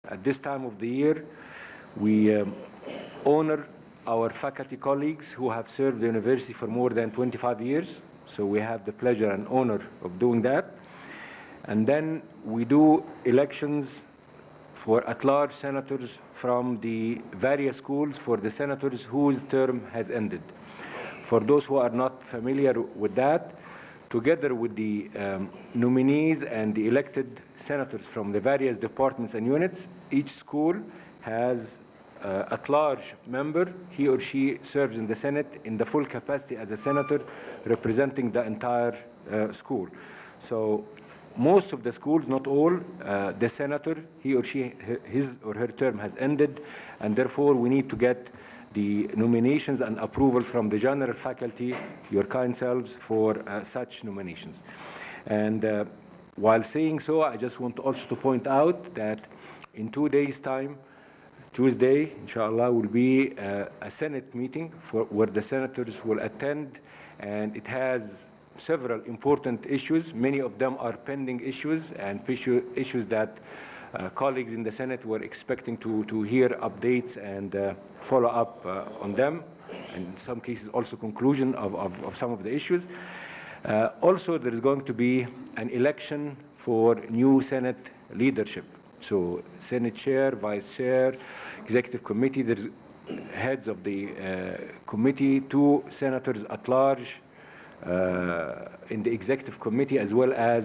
At this time of the year, we honor our faculty colleagues who have served the university for more than 25 years. So we have the pleasure and honor of doing that. And then we do elections for at-large senators from the various schools for the senators whose term has ended. For those who are not familiar with that, together with the nominees and the elected senators from the various departments and units, each school has at-large member. He or she serves in the Senate in the full capacity as a senator representing the entire school. So most of the schools, not all, the senator, he or she, his or her term has ended, and therefore we need to get the nominations and approval from the general faculty, your kind selves, for such nominations. And while saying so, I just want also to point out that in 2 days' time, Tuesday, inshallah, will be a Senate meeting where the senators will attend, and it has several important issues. Many of them are pending issues and issues that colleagues in the Senate were expecting to hear updates and follow up on them, and in some cases also conclusion of some of the issues. Also, there is going to be an election for new Senate leadership. So Senate Chair, Vice Chair, Executive Committee, there's heads of the committee, 2 senators at large in the Executive Committee, as well as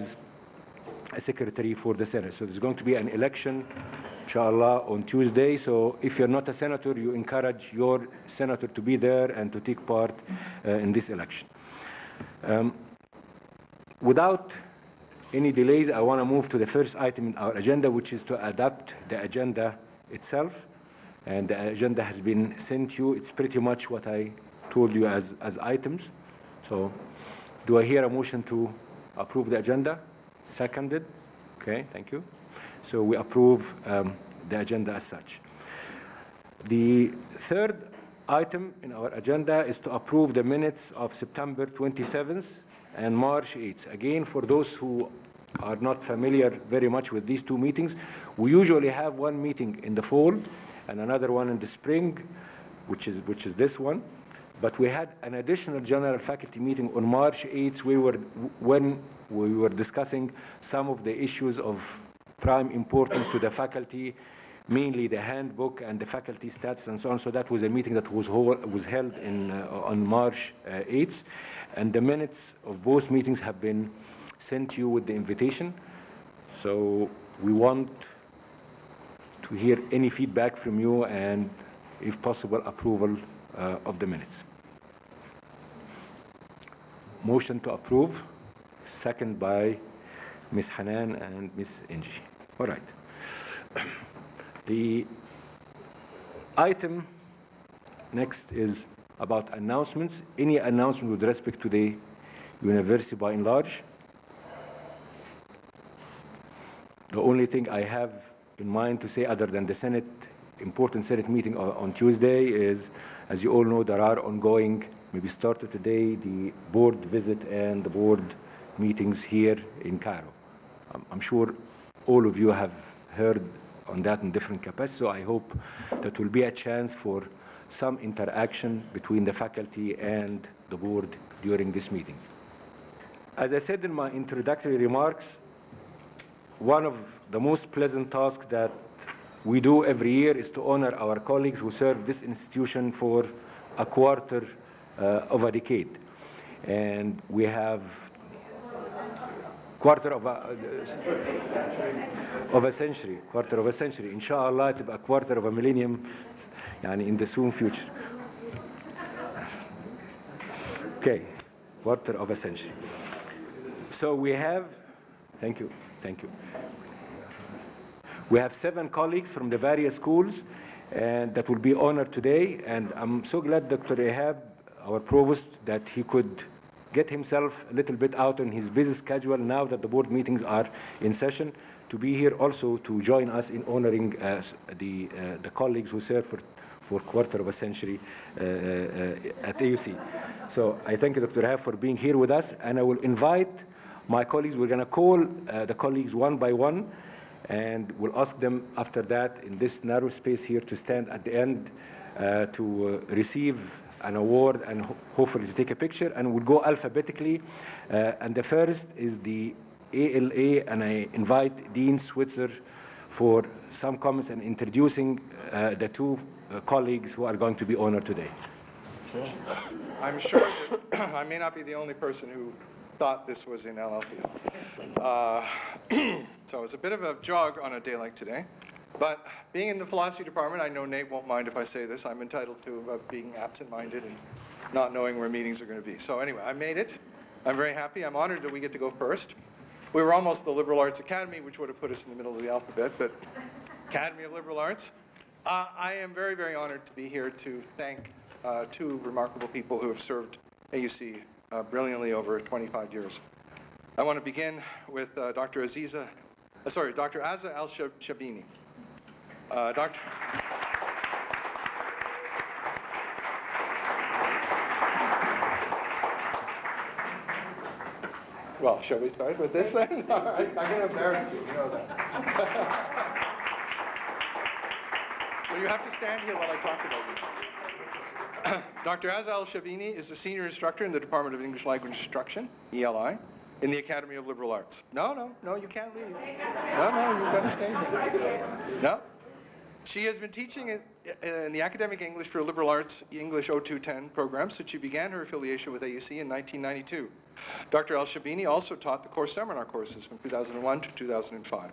a secretary for the Senate. So there's going to be an election, inshallah, on Tuesday. So if you're not a senator, you encourage your senator to be there and to take part in this election. Without any delays, I want to move to the first item in our agenda, which is to adopt the agenda itself. And the agenda has been sent you. It's pretty much what I told you as items. So do I hear a motion to approve the agenda? Seconded. Okay, thank you. So we approve the agenda as such. The third item in our agenda is to approve the minutes of September 27th and March 8th. Again, for those who are not familiar very much with these 2 meetings, we usually have one meeting in the fall and another one in the spring, which is this one. But we had an additional general faculty meeting on March 8th when we were discussing some of the issues of prime importance to the faculty, mainly the handbook and the faculty stats and so on. So that was a meeting that was held on March 8th. And the minutes of both meetings have been sent to you with the invitation. So we want to hear any feedback from you and, if possible, approval of the minutes. Motion to approve, second by Ms. Hanan and Ms. Inji. All right. The item next is about announcements. Any announcement with respect to the university by and large? The only thing I have in mind to say, other than the Senate, important Senate meeting on Tuesday, is, as you all know, there are ongoing, maybe started today, the board visit and the board meetings here in Cairo. I'm sure all of you have heard on that in different capacities, so I hope that will be a chance for some interaction between the faculty and the board during this meeting. As I said in my introductory remarks, one of the most pleasant tasks that we do every year is to honor our colleagues who serve this institution for a quarter of a decade. And we have quarter of a century. Inshallah, it will be a quarter of a millennium in the soon future. Okay, quarter of a century. So we have, thank you. We have 7 colleagues from the various schools and that will be honored today. And I'm so glad Dr. Ehab, our Provost, that he could get himself a little bit out on his busy schedule now that the board meetings are in session, to be here also to join us in honoring the colleagues who serve for quarter of a century at AUC. So I thank you, Dr. Ehab, for being here with us, and I will invite my colleagues. We're going to call the colleagues one by one, And we'll ask them after that, in this narrow space here, to stand at the end to receive an award and hopefully to take a picture. And we'll go alphabetically. And the first is the ALA, and I invite Dean Switzer for some comments and introducing the two colleagues who are going to be honored today. I'm sure that I may not be the only person who thought this was in LLP. So it's a bit of a jog on a day like today. But being in the philosophy department, I know Nate won't mind if I say this. I'm entitled to being absent-minded and not knowing where meetings are going to be. So anyway, I made it. I'm very happy. I'm honored that we get to go first. We were almost the Liberal Arts Academy, which would have put us in the middle of the alphabet, but Academy of Liberal Arts. I am very, very honored to be here to thank two remarkable people who have served AUC brilliantly over 25 years. I want to begin with Dr. Azza Al-Shabini. Dr. Well, shall we start with this then? All right, I'm going to embarrass you, you know that. Well, you have to stand here while I talk about you. Dr. Azza Al-Shabini is the senior instructor in the Department of English Language Instruction, ELI, in the Academy of Liberal Arts. No, you can't leave. No, you've got to stay here. No. She has been teaching in the academic English for liberal arts English 0210 program since she began her affiliation with AUC in 1992. Dr. Al-Shabini also taught the core seminar courses from 2001 to 2005.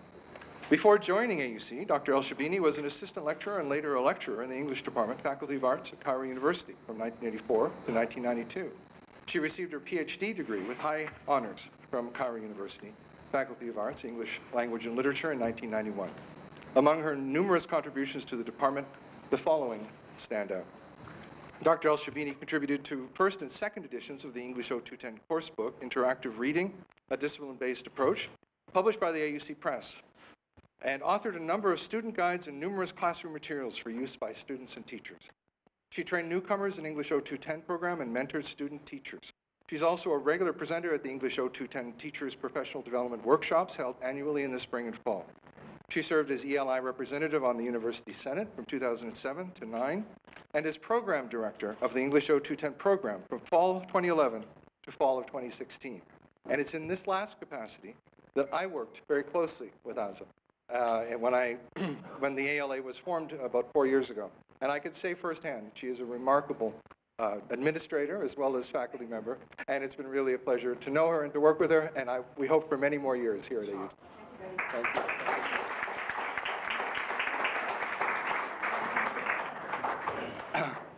Before joining AUC, Dr. Al-Shabini was an assistant lecturer and later a lecturer in the English department, Faculty of Arts at Cairo University from 1984 to 1992. She received her PhD degree with high honors from Cairo University, Faculty of Arts, English Language and Literature in 1991. Among her numerous contributions to the department, the following stand out. Dr. Al-Shabini contributed to first and second editions of the English 0210 course book, Interactive Reading, a Discipline-Based Approach, published by the AUC Press, and authored a number of student guides and numerous classroom materials for use by students and teachers. She trained newcomers in English 0210 program and mentored student teachers. She's also a regular presenter at the English 0210 Teachers Professional Development Workshops held annually in the spring and fall. She served as ELI representative on the University Senate from 2007 to 9, and as program director of the English 0210 program from fall of 2011 to fall of 2016. And it's in this last capacity that I worked very closely with Azza when the ALA was formed about 4 years ago. And I could say firsthand, she is a remarkable administrator as well as faculty member, and it's been really a pleasure to know her and to work with her, and we hope for many more years here at AUC. Thank you.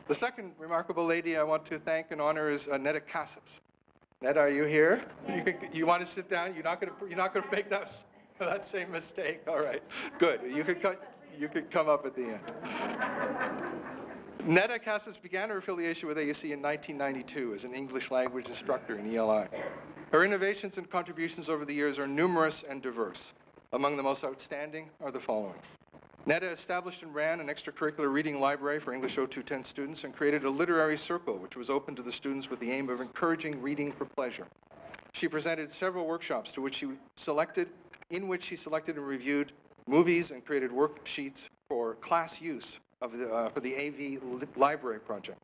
The second remarkable lady I want to thank and honor is Annetta Castles. Annetta, are you here? You want to sit down? You're not going to make that same mistake. All right, good. You could come up at the end. Annetta Castles began her affiliation with AUC in 1992 as an English language instructor in ELI. Her innovations and contributions over the years are numerous and diverse. Among the most outstanding are the following. Netta established and ran an extracurricular reading library for English 0210 students and created a literary circle which was open to the students with the aim of encouraging reading for pleasure. She presented several workshops in which she selected and reviewed movies and created worksheets for class use for the AV library project.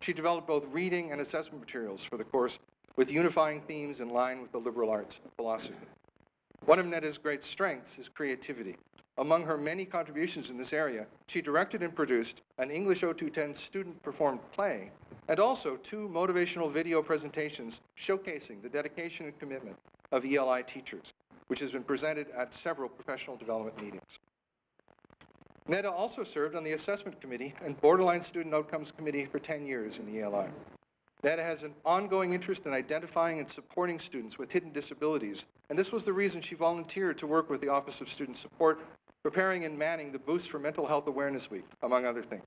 She developed both reading and assessment materials for the course with unifying themes in line with the liberal arts philosophy. One of Netta's great strengths is creativity. Among her many contributions in this area, she directed and produced an English 0210 student-performed play and also 2 motivational video presentations showcasing the dedication and commitment of ELI teachers, which has been presented at several professional development meetings. Netta also served on the Assessment Committee and Borderline Student Outcomes Committee for 10 years in the ELI. Netta has an ongoing interest in identifying and supporting students with hidden disabilities, and this was the reason she volunteered to work with the Office of Student Support, preparing and manning the Boost for Mental Health Awareness Week, among other things.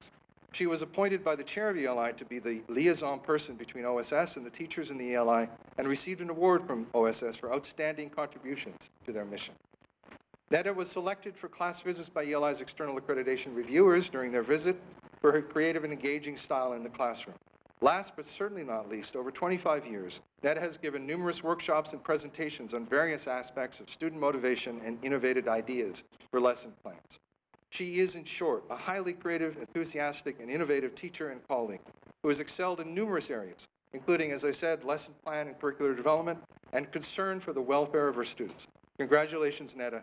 She was appointed by the chair of ELI to be the liaison person between OSS and the teachers in the ELI, and received an award from OSS for outstanding contributions to their mission. Netta was selected for class visits by ELI's external accreditation reviewers during their visit for her creative and engaging style in the classroom. Last but certainly not least, over 25 years, Annetta has given numerous workshops and presentations on various aspects of student motivation and innovative ideas for lesson plans. She is, in short, a highly creative, enthusiastic, and innovative teacher and colleague who has excelled in numerous areas, including, as I said, lesson plan and curricular development, and concern for the welfare of her students. Congratulations, Annetta,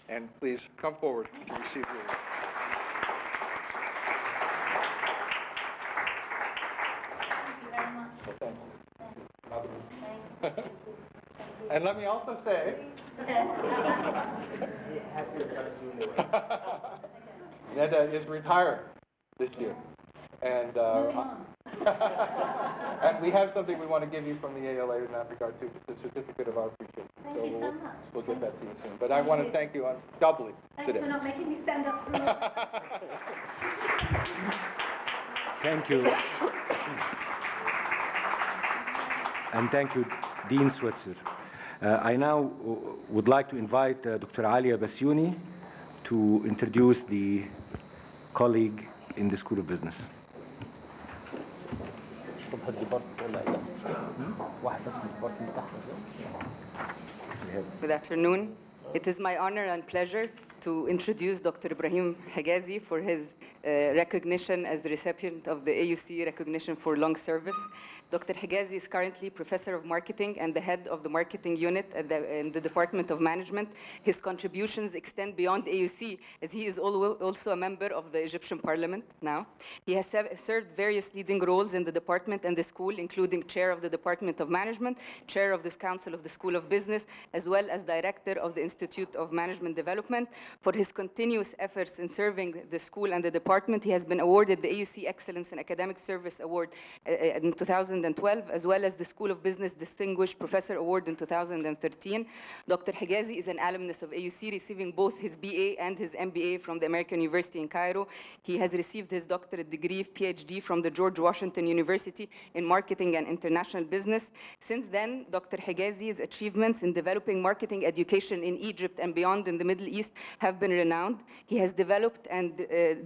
and please come forward to receive your award. And let me also say, Annetta is retired this year, and and we have something we want to give you from the ALA in that regard too, just a certificate of our appreciation. Thank you so much. We'll get that to you soon. But I want to thank you doubly today. Thanks for not making me stand up. Thank you. And thank you, Dean Switzer. I now would like to invite Dr. Alia Basyouni to introduce the colleague in the School of Business. Good afternoon. It is my honor and pleasure to introduce Dr. Ibrahim Heggessey for his recognition as the recipient of the AUC recognition for long service. Dr. Heggessey is currently Professor of Marketing and the head of the marketing unit in the Department of Management. His contributions extend beyond AUC, as he is also a member of the Egyptian Parliament now. He has served various leading roles in the department and the school, including Chair of the Department of Management, Chair of the Council of the School of Business, as well as Director of the Institute of Management Development. For his continuous efforts in serving the school and the department, he has been awarded the AUC Excellence in Academic Service Award in 2012, as well as the School of Business Distinguished Professor Award in 2013. Dr. Heggessey is an alumnus of AUC, receiving both his BA and his MBA from the American University in Cairo. He has received his doctorate degree, PhD, from the George Washington University in Marketing and International Business. Since then, Dr. Heggessey's achievements in developing marketing education in Egypt and beyond in the Middle East have been renowned. He has developed and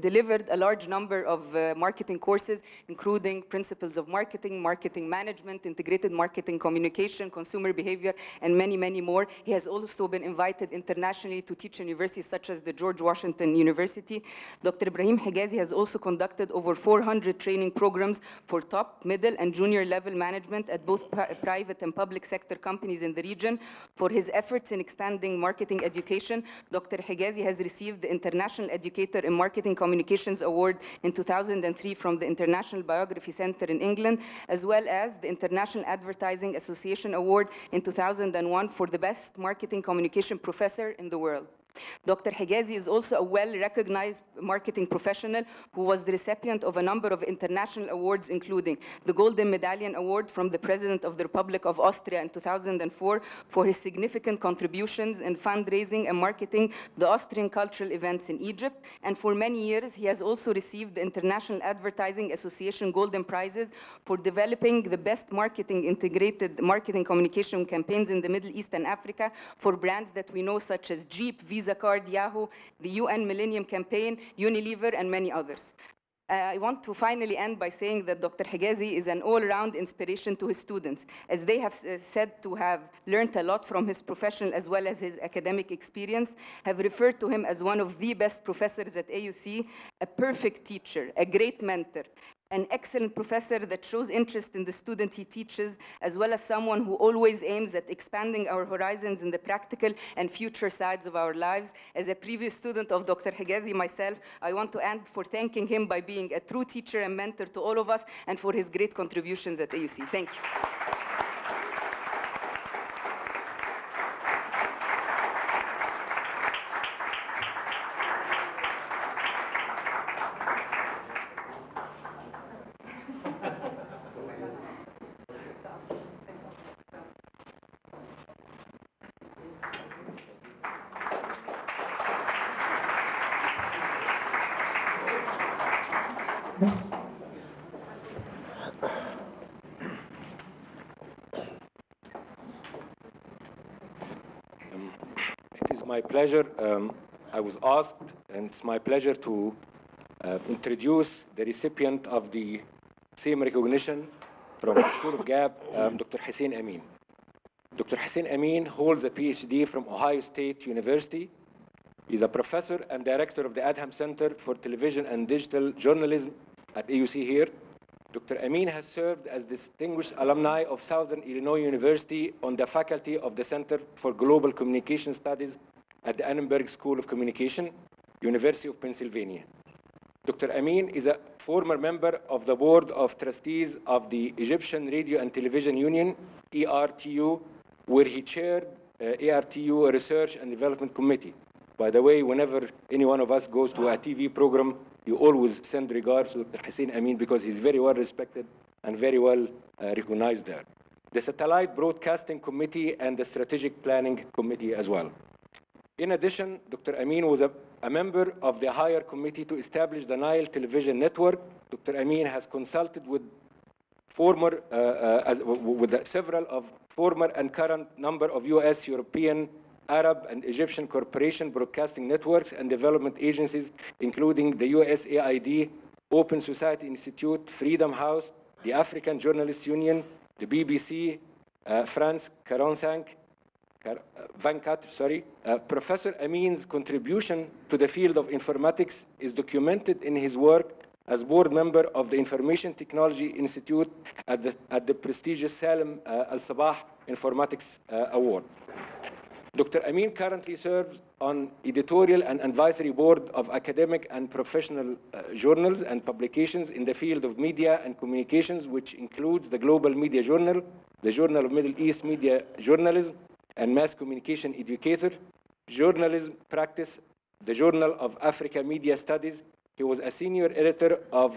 delivered a large number of marketing courses, including Principles of Marketing, Marketing Management, Integrated Marketing Communication, Consumer Behavior, and many, many more. He has also been invited internationally to teach universities such as the George Washington University. Dr. Ibrahim Heggessey has also conducted over 400 training programs for top, middle, and junior level management at both private and public sector companies in the region. For his efforts in expanding marketing education, Dr. Heggessey has received the International Educator in Marketing Communications Award in 2003 from the International Biography Center in England, as well as the International Advertising Association Award in 2001 for the best marketing communication professor in the world. Dr. Heggessey is also a well-recognized marketing professional who was the recipient of a number of international awards, including the Golden Medallion Award from the President of the Republic of Austria in 2004 for his significant contributions in fundraising and marketing the Austrian cultural events in Egypt. And for many years, he has also received the International Advertising Association Golden Prizes for developing the best integrated marketing communication campaigns in the Middle East and Africa for brands that we know, such as Jeep, Visa Card, Yahoo, the UN Millennium Campaign, Unilever, and many others. I want to finally end by saying that Dr. Heggessey is an all-round inspiration to his students, as they have said to have learned a lot from his professional as well as his academic experience, have referred to him as one of the best professors at AUC, a perfect teacher, a great mentor, an excellent professor that shows interest in the student he teaches, as well as someone who always aims at expanding our horizons in the practical and future sides of our lives. As a previous student of Dr. Heggessey myself, I want to end for thanking him by being a true teacher and mentor to all of us, and for his great contributions at AUC. Thank you. It is my pleasure. I was asked, and it's my pleasure to introduce the recipient of the same recognition from the School of Gap, Dr. Hussein Amin. Dr. Hussein Amin holds a PhD from Ohio State University. He's a professor and director of the Adham Center for Television and Digital Journalism at AUC here. Dr. Amin has served as distinguished alumni of Southern Illinois University on the faculty of the Center for Global Communication Studies at the Annenberg School of Communication, University of Pennsylvania. Dr. Amin is a former member of the Board of Trustees of the Egyptian Radio and Television Union, ERTU, where he chaired ERTU Research and Development Committee. By the way, whenever any one of us goes to a TV program, you always send regards to Dr. Hussein Amin because he's very well respected and very well recognized there. The Satellite Broadcasting Committee and the Strategic Planning Committee as well. In addition, Dr. Amin was a member of the Higher Committee to establish the Nile Television Network. Dr. Amin has consulted with several of former and current number of U.S., European, Arab, and Egyptian corporation broadcasting networks and development agencies, including the USAID, Open Society Institute, Freedom House, the African Journalists Union, the BBC, France 24, Professor Amin's contribution to the field of informatics is documented in his work as board member of the Information Technology Institute at the prestigious Salem Al-Sabah Informatics Award. Dr. Amin currently serves on editorial and advisory board of academic and professional journals and publications in the field of media and communications, which includes the Global Media Journal, the Journal of Middle East Media Journalism and Mass Communication Educator, Journalism Practice, the Journal of Africa Media Studies. He was a senior editor of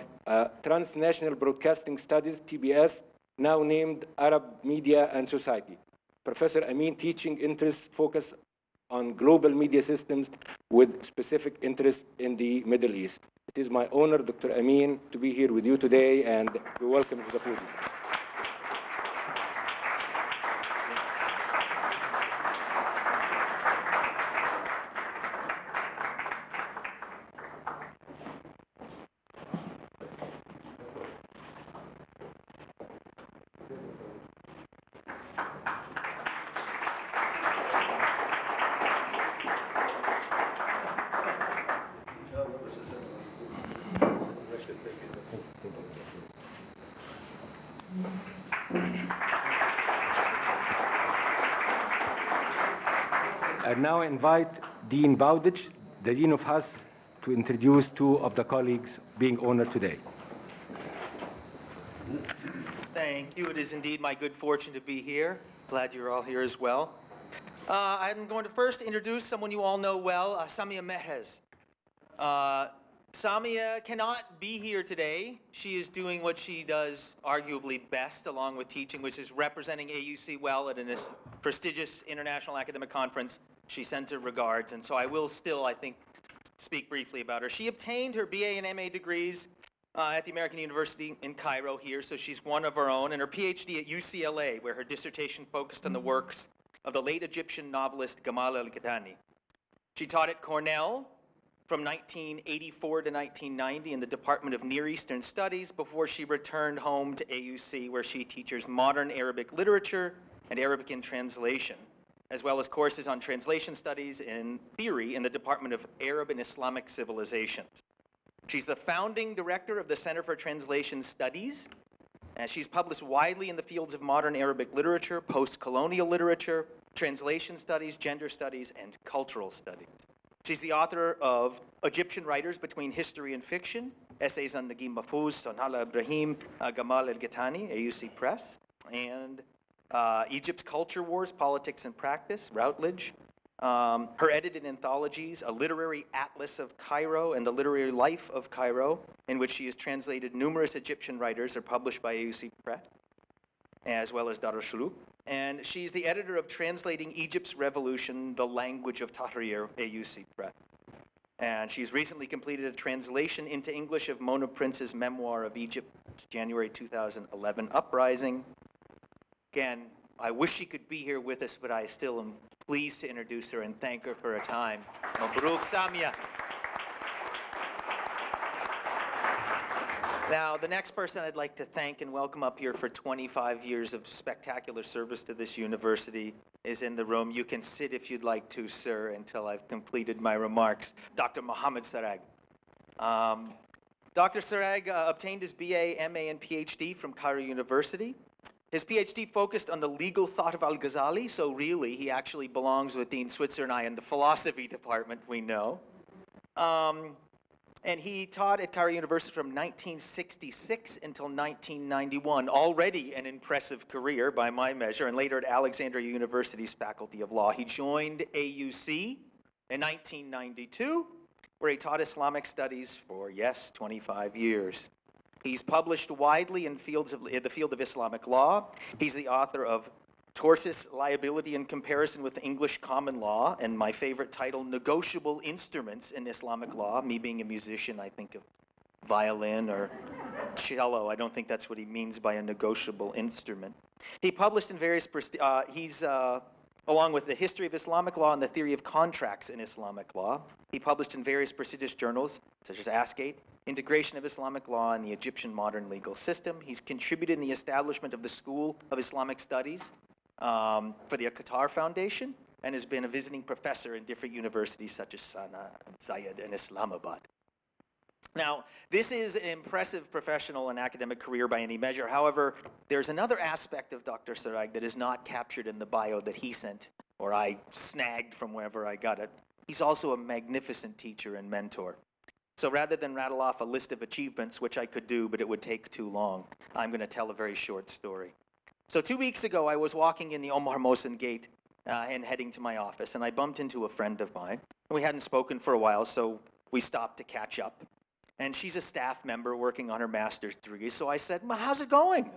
Transnational Broadcasting Studies, TBS, now named Arab Media and Society. Professor Amin teaching interests focus on global media systems with specific interest in the Middle East. It is my honor, Dr. Amin, to be here with you today, and we welcome you to the podium. I now invite Dean Bowditch, the Dean of Hus, to introduce two of the colleagues being honored today. Thank you. It is indeed my good fortune to be here. Glad you're all here as well. I'm going to first introduce someone you all know well, Samia Mehrez. Samia cannot be here today. She is doing what she does arguably best, along with teaching, which is representing AUC well at a prestigious international academic conference. She sends her regards, and so I will still, I think, speak briefly about her. She obtained her BA and MA degrees at the American University in Cairo here, so she's one of our own, and her PhD at UCLA, where her dissertation focused on the works of the late Egyptian novelist Kamal al-Qahtani. She taught at Cornell from 1984 to 1990 in the Department of Near Eastern Studies before she returned home to AUC, where she teaches modern Arabic literature and Arabic in translation, as well as courses on translation studies and theory in the Department of Arab and Islamic Civilizations. She's the founding director of the Center for Translation Studies, and she's published widely in the fields of modern Arabic literature, post-colonial literature, translation studies, gender studies, and cultural studies. She's the author of Egyptian Writers Between History and Fiction, essays on Naguib Mahfouz, Sonhala Ibrahim, Kamal al-Qahtani, AUC Press, and Egypt's Culture Wars, Politics and Practice, Routledge. Her edited anthologies, A Literary Atlas of Cairo and The Literary Life of Cairo, in which she has translated numerous Egyptian writers, are published by AUC Press, as well as Dar al-Shuluk. And she's the editor of Translating Egypt's Revolution, The Language of Tahrir, AUC Press. And she's recently completed a translation into English of Mona Prince's memoir of Egypt's January 2011 uprising. Again, I wish she could be here with us, but I still am pleased to introduce her and thank her for her time. Mabruk Samia. Now, the next person I'd like to thank and welcome up here for 25 years of spectacular service to this university is in the room. You can sit if you'd like to, sir, until I've completed my remarks. Dr. Mohamed Sarag. Dr. Sarag obtained his BA, MA, and PhD from Cairo University. His PhD focused on the legal thought of Al-Ghazali, so really he actually belongs with Dean Switzer and I in the philosophy department, we know. And he taught at Cairo University from 1966 until 1991, already an impressive career by my measure, and later at Alexandria University's Faculty of Law. He joined AUC in 1992, where he taught Islamic studies for, yes, 25 years. He's published widely in the field of Islamic law. He's the author of Tortious Liability in Comparison with English Common Law, and my favorite title, Negotiable Instruments in Islamic Law. Me being a musician, I think of violin or cello. I don't think that's what he means by a negotiable instrument. He published in various, along with the History of Islamic Law and the Theory of Contracts in Islamic Law. He published in various prestigious journals, such as Ascate, Integration of Islamic Law and the Egyptian Modern Legal System. He's contributed in the establishment of the School of Islamic Studies for the Qatar Foundation, and has been a visiting professor in different universities such as Sana'a, Zeid, and Islamabad. Now, this is an impressive professional and academic career by any measure. However, there's another aspect of Dr. Sarag that is not captured in the bio that he sent, or I snagged from wherever I got it. He's also a magnificent teacher and mentor. So rather than rattle off a list of achievements, which I could do, but it would take too long, I'm going to tell a very short story. So 2 weeks ago, I was walking in the Omar Mohsen gate and heading to my office, and I bumped into a friend of mine. We hadn't spoken for a while, so we stopped to catch up. And she's a staff member working on her master's degree, so I said, "Well, how's it going?"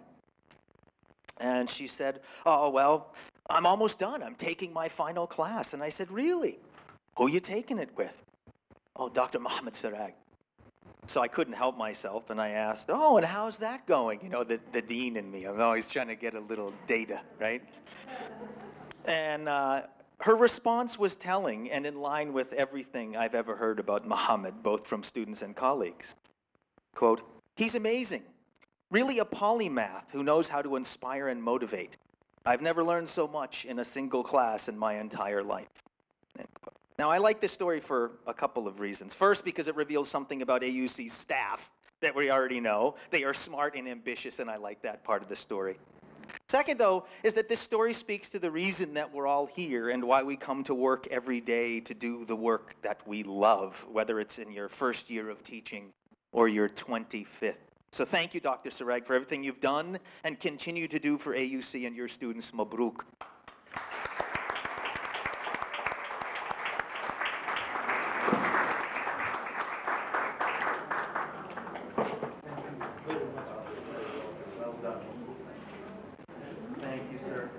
And she said, "Oh, well, I'm almost done. I'm taking my final class." And I said, "Really? Who are you taking it with?" "Oh, Dr. Mohamed Sarag." So I couldn't help myself, and I asked, "Oh, and how's that going?" You know, the dean in me. I'm always trying to get a little data, right? And her response was telling and in line with everything I've ever heard about Mohamed, both from students and colleagues. Quote, "He's amazing. Really a polymath who knows how to inspire and motivate. I've never learned so much in a single class in my entire life." End quote. Now, I like this story for a couple of reasons. First, because it reveals something about AUC's staff that we already know. They are smart and ambitious, and I like that part of the story. Second, though, is that this story speaks to the reason that we're all here and why we come to work every day to do the work that we love, whether it's in your first year of teaching or your 25th. So thank you, Dr. Sarag, for everything you've done and continue to do for AUC and your students. Mabruk. Thank you, sir.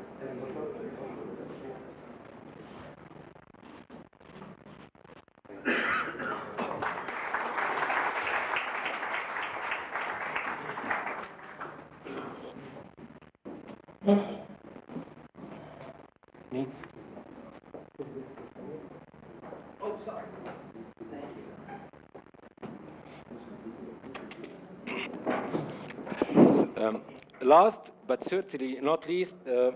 Me? Oh, sorry. Thank you. Last, but certainly not least, the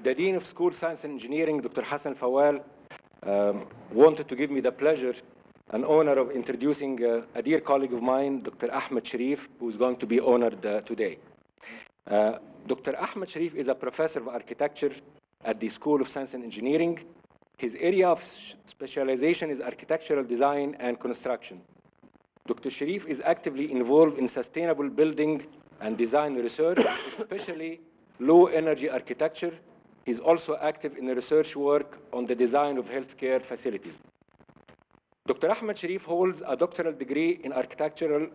Dean of School Science and Engineering, Dr. Hassan Fawal, wanted to give me the pleasure and honor of introducing a dear colleague of mine, Dr. Ahmed Sharif, who is going to be honored today. Dr. Ahmed Sharif is a professor of architecture at the School of Science and Engineering. His area of specialization is architectural design and construction. Dr. Sharif is actively involved in sustainable building and design research, especially low energy architecture. He's also active in the research work on the design of healthcare facilities. Dr. Ahmed Sharif holds a doctoral degree in architecture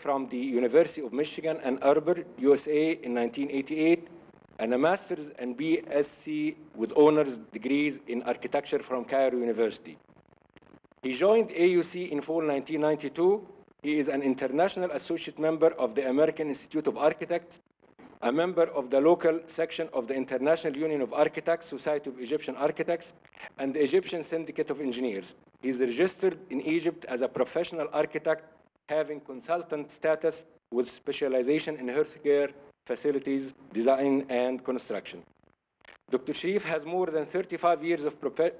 from the University of Michigan, Ann Arbor, USA in 1988, and a master's and BSc with honors degrees in architecture from Cairo University. He joined AUC in fall 1992. He is an international associate member of the American Institute of Architects, a member of the local section of the International Union of Architects, Society of Egyptian Architects, and the Egyptian Syndicate of Engineers. He is registered in Egypt as a professional architect having consultant status with specialization in healthcare facilities, design, and construction. Dr. Sharif has more than 35 years of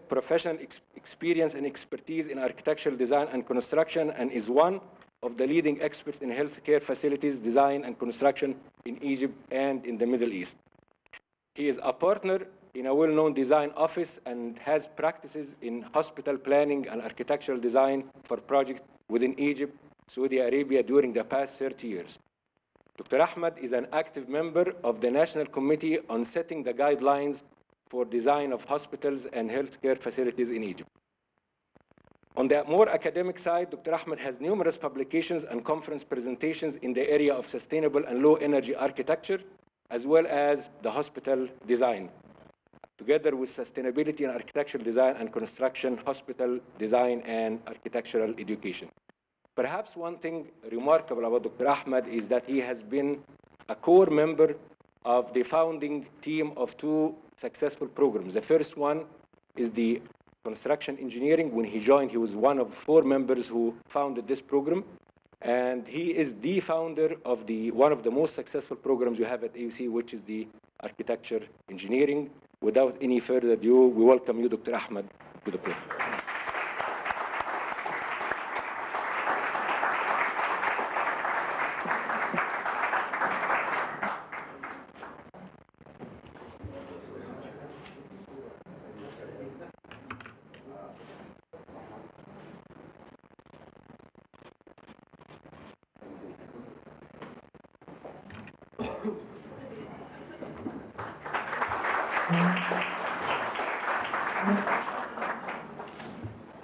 professional experience and expertise in architectural design and construction, and is one of the leading experts in healthcare facilities, design, and construction in Egypt and in the Middle East. He is a partner in a well-known design office and has practices in hospital planning and architectural design for projects within Egypt, Saudi Arabia during the past 30 years. Dr. Ahmed is an active member of the National Committee on setting the guidelines for design of hospitals and healthcare facilities in Egypt. On the more academic side, Dr. Ahmed has numerous publications and conference presentations in the area of sustainable and low-energy architecture, as well as the hospital design, together with sustainability in architectural design and construction, hospital design, and architectural education. Perhaps one thing remarkable about Dr. Ahmed is that he has been a core member of the founding team of two successful programs. The first one is the construction engineering. When he joined, he was one of 4 members who founded this program. And he is the founder of one of the most successful programs you have at AUC, which is the architecture engineering. Without any further ado, we welcome you, Dr. Ahmed, to the program.